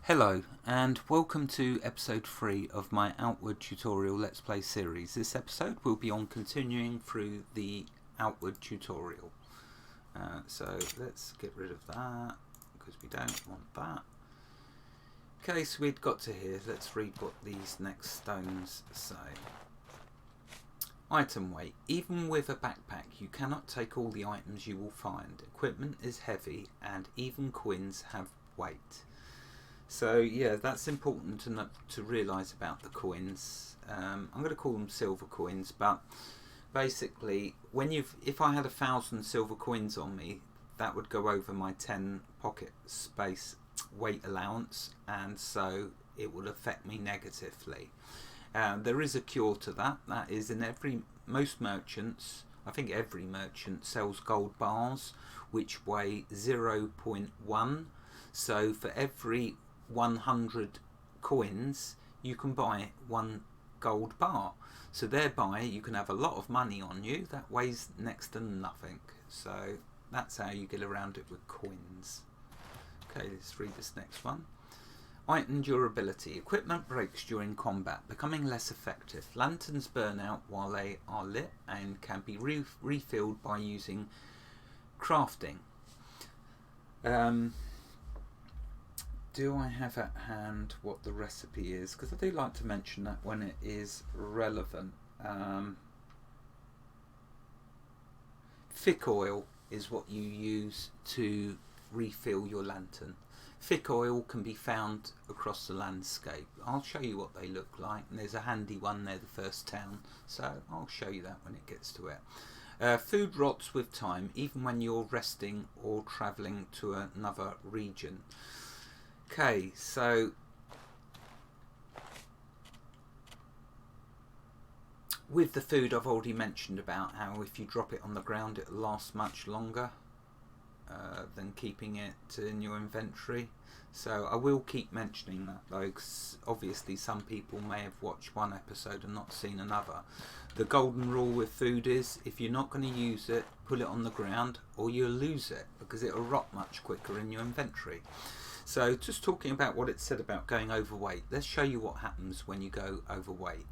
Hello and welcome to episode 3 of my Outward tutorial Let's Play series. This episode will be on continuing through the Outward tutorial. So let's get rid of that because we don't want that. Okay, so we'd got to here. Let's read what these next stones say. Item weight. Even with a backpack you cannot take all the items you will find. Equipment is heavy and even coins have weight. So yeah, that's important to realise about the coins. I'm going to call them silver coins, but basically, if I had 1,000 silver coins on me, that would go over my 10 pocket space weight allowance, and so it would affect me negatively. There is a cure to that. That is, most merchants, I think every merchant sells gold bars, which weigh 0.1. So for every 100 coins you can buy 1 gold bar, so thereby you can have a lot of money on you that weighs next to nothing. So that's how you get around it with coins. Okay, let's read this next one. Item durability. Equipment breaks during combat, becoming less effective. Lanterns burn out while they are lit and can be refilled by using crafting. Do I have at hand what the recipe is? Because I do like to mention that when it is relevant. Thick oil is what you use to refill your lantern. Thick oil can be found across the landscape. I'll show you what they look like, and there's a handy one near the first town, so I'll show you that when it gets to it. Food rots with time, even when you're resting or travelling to another region. Okay, so with the food, I've already mentioned about how if you drop it on the ground it lasts much longer than keeping it in your inventory. So I will keep mentioning that though, because obviously some people may have watched one episode and not seen another. The golden rule with food is, if you're not going to use it, put it on the ground or you'll lose it, because it'll rot much quicker in your inventory. So just talking about what it said about going overweight, let's show you what happens when you go overweight.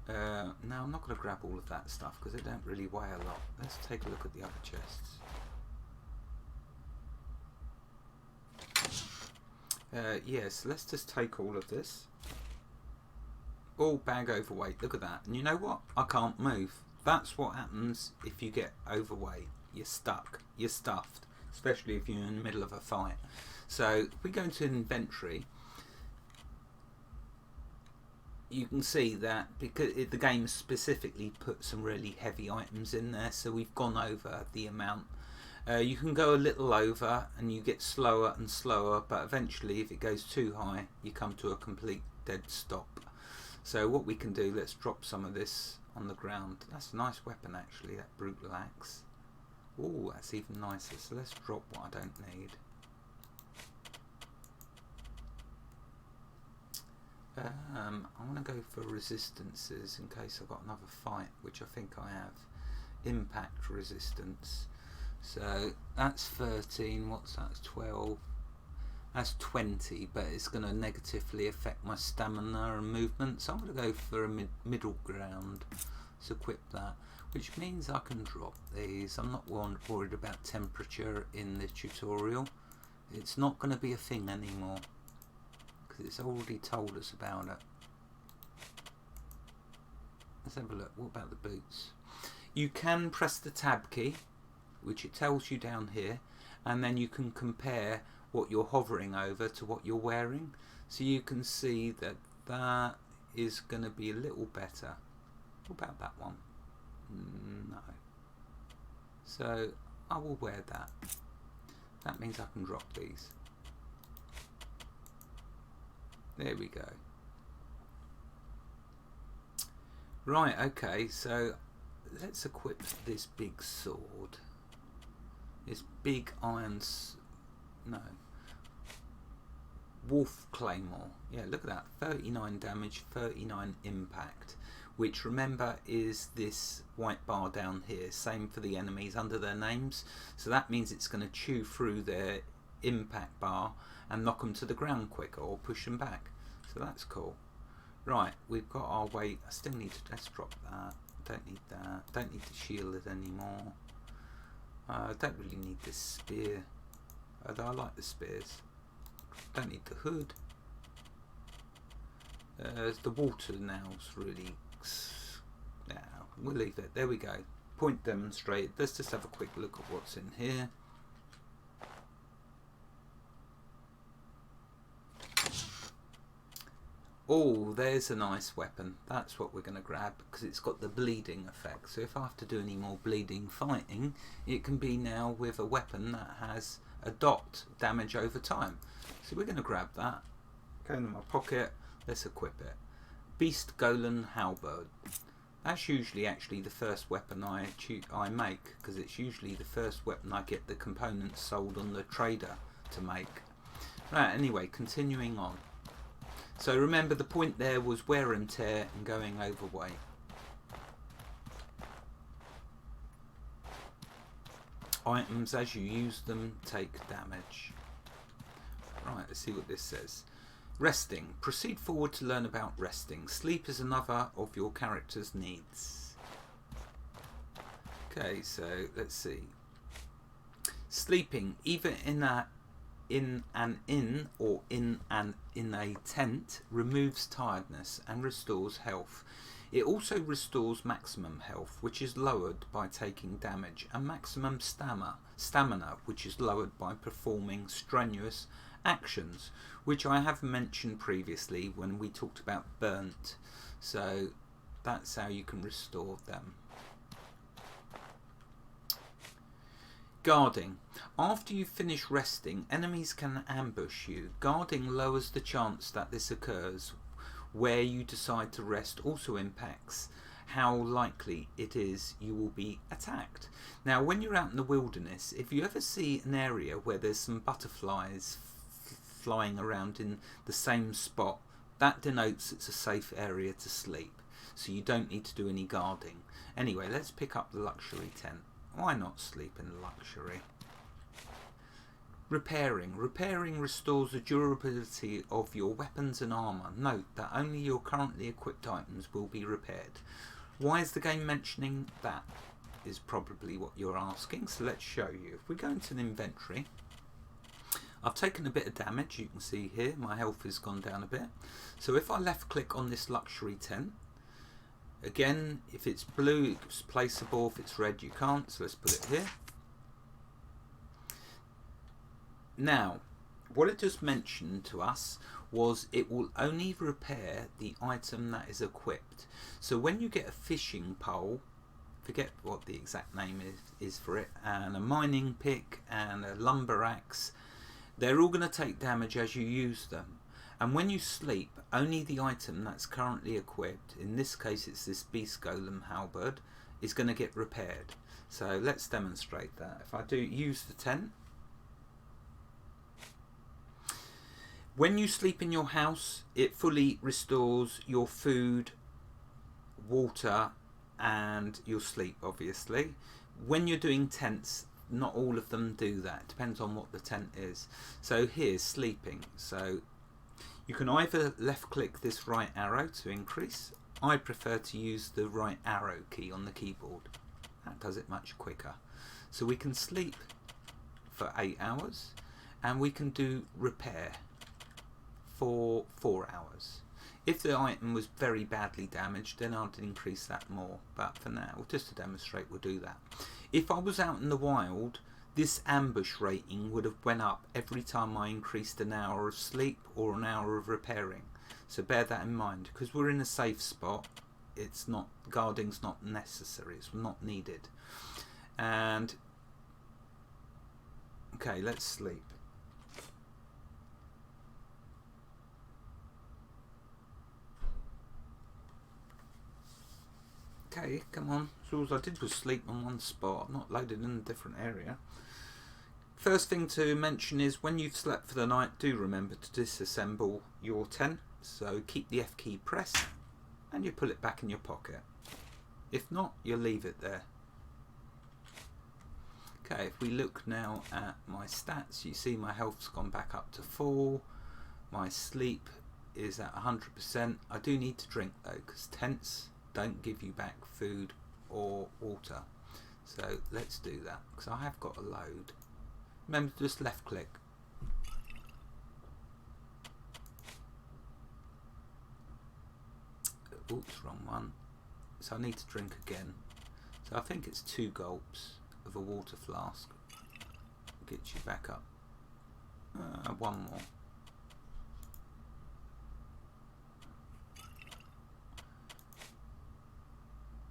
Now I'm not going to grab all of that stuff because it don't really weigh a lot. Let's take a look at the other chests. Yes, let's just take all of this. All bag overweight, look at that. And you know what? I can't move. That's what happens if you get overweight. You're stuck. You're stuffed. Especially if you're in the middle of a fight. So if we go into inventory, you can see that because the game specifically put some really heavy items in there, so we've gone over the amount. You can go a little over and you get slower and slower, but eventually if it goes too high you come to a complete dead stop. So what we can do, let's drop some of this on the ground. That's a nice weapon actually, that brutal axe. Oh, that's even nicer. So let's drop what I don't need. I want to go for resistances in case I've got another fight, which I think I have. Impact resistance. So that's 13. What's that? That's 12. That's 20, but it's going to negatively affect my stamina and movement. So I'm going to go for a middle ground. Let's equip that. Which means I can drop these. I'm not worried about temperature in the tutorial. It's not going to be a thing anymore because it's already told us about it. Let's have a look. What about the boots? You can press the tab key, which it tells you down here, and then you can compare what you're hovering over to what you're wearing. So you can see that that is going to be a little better. What about that one? No. So I will wear that. That means I can drop these. There we go. Right, okay, so let's equip this big sword. This big Wolf Claymore. Yeah, look at that. 39 damage, 39 impact. Which, remember, is this white bar down here. Same for the enemies under their names. So that means it's going to chew through their impact bar and knock them to the ground quicker or push them back. So that's cool. Right, we've got our weight. I still need to, let's drop that. Don't need that. Don't need to shield it anymore. I don't really need this spear, although I like the spears. Don't need the hood. The water now's really... Yeah, we'll leave it. There we go. Point demonstrated. Let's just have a quick look at what's in here. Oh, there's a nice weapon. That's what we're going to grab because it's got the bleeding effect. So if I have to do any more bleeding fighting, it can be now with a weapon that has a dot damage over time. So we're going to grab that. Go into my pocket. Let's equip it. Beast Golem Halberd. That's usually actually the first weapon I make, because it's usually the first weapon I get the components sold on the trader to make. Right, anyway, continuing on. So remember the point there was wear and tear and going overweight. Items as you use them take damage. Right, let's see what this says. Resting. Proceed forward to learn about resting. Sleep is another of your character's needs. Okay, so let's see. Sleeping, either in an inn or in a tent, removes tiredness and restores health. It also restores maximum health, which is lowered by taking damage, and maximum stamina, which is lowered by performing strenuous actions, which I have mentioned previously when we talked about burnt. So that's how you can restore them. Guarding. After you finish resting, enemies can ambush you. Guarding lowers the chance that this occurs. Where you decide to rest also impacts how likely it is you will be attacked. Now, when you're out in the wilderness, if you ever see an area where there's some butterflies flying around in the same spot, that denotes it's a safe area to sleep. So you don't need to do any guarding. Anyway, let's pick up the luxury tent. Why not sleep in luxury? Repairing. Repairing restores the durability of your weapons and armour. Note that only your currently equipped items will be repaired. Why is the game mentioning that? Is probably what you're asking. So let's show you. If we go into an inventory, I've taken a bit of damage. You can see here my health has gone down a bit. So if I left click on this luxury tent, again, if it's blue, it's placeable. If it's red, you can't. So let's put it here. Now, what it just mentioned to us was it will only repair the item that is equipped. So when you get a fishing pole, forget what the exact name is for it, and a mining pick and a lumber axe, they're all going to take damage as you use them. And when you sleep, only the item that's currently equipped, in this case it's this Beast Golem Halberd, is going to get repaired. So let's demonstrate that. If I do use the tent, when you sleep in your house, it fully restores your food, water, and your sleep, obviously. When you're doing tents, not all of them do that. It depends on what the tent is. So here's sleeping. So you can either left click this right arrow to increase. I prefer to use the right arrow key on the keyboard. That does it much quicker. So we can sleep for 8 hours and we can do repair for 4 hours. If the item was very badly damaged, then I'd increase that more, but for now, just to demonstrate, we'll do that. If I was out in the wild, this ambush rating would have went up every time I increased an hour of sleep or an hour of repairing. So bear that in mind, because we're in a safe spot. It's not, guarding's not necessary, it's not needed. And okay, let's sleep. Okay, come on. So all I did was sleep on one spot, not loaded in a different area. First thing to mention is when you've slept for the night, do remember to disassemble your tent. So keep the F key pressed and you pull it back in your pocket. If not, you'll leave it there. Okay, if we look now at my stats, you see my health's gone back up to 4. My sleep is at 100%. I do need to drink though, because tents don't give you back food or water. So let's do that, because I have got a load. Remember to just left click. Oops, wrong one. So I need to drink again. So I think it's 2 gulps of a water flask. Gets you back up. 1 more.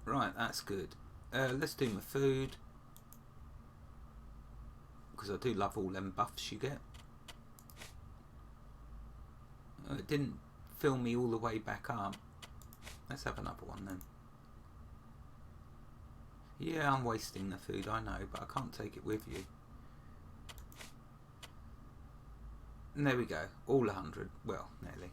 Right, that's good. Let's do my food, because I do love all them buffs you get. It didn't fill me all the way back up. Let's have another one then. Yeah, I'm wasting the food, I know, but I can't take it with you. And there we go, all 100, well, nearly.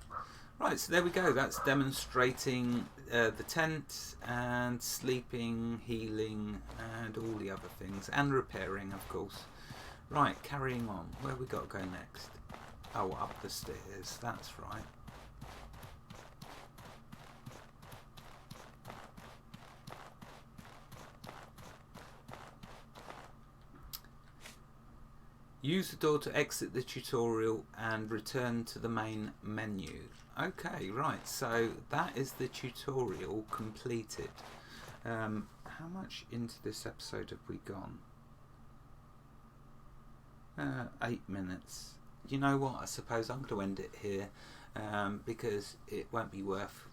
Right, so there we go, that's demonstrating the tent and sleeping, healing and all the other things, and repairing of course. Right, carrying on, where we got to go next? Oh, up the stairs, that's right. Use the door to exit the tutorial and return to the main menu. Okay, right, so that is the tutorial completed. How much into this episode have we gone? 8 minutes. You know what, I suppose I'm going to end it here, because it won't be worth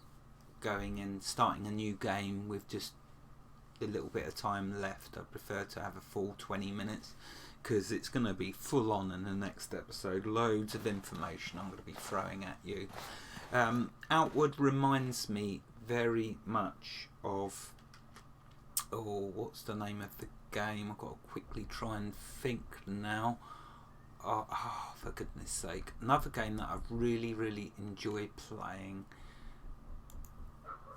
going and starting a new game with just a little bit of time left. I prefer to have a full 20 minutes. Because it's going to be full on in the next episode. Loads of information I'm going to be throwing at you. Outward reminds me very much of... Oh, what's the name of the game? I've got to quickly try and think now. Oh, for goodness sake. Another game that I've really, really enjoyed playing.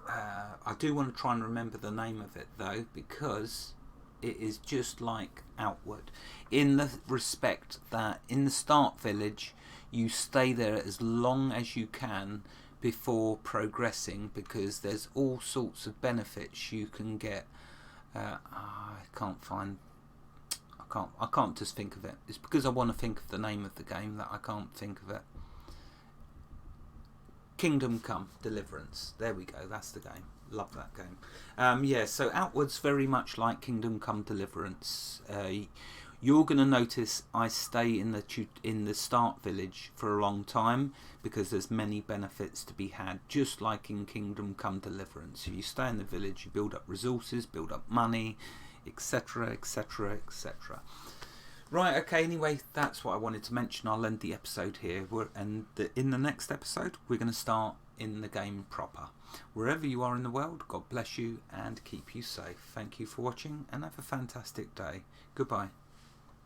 I do want to try and remember the name of it though, because... it is just like Outward, in the respect that in the start village you stay there as long as you can before progressing, because there's all sorts of benefits you can get. I can't just think of it. It's because I want to think of the name of the game that I can't think of it. Kingdom Come Deliverance, there we go, that's the game. Love that game. Yeah, so Outward's very much like Kingdom Come Deliverance. You're going to notice I stay in the start village for a long time, because there's many benefits to be had, just like in Kingdom Come Deliverance. You stay in the village, you build up resources, build up money, etc, etc, etc. Right, okay, anyway, that's what I wanted to mention. I'll end the episode here, in the next episode we're going to start in the game proper. Wherever you are in the world, God bless you and keep you safe. Thank you for watching and have a fantastic day. Goodbye.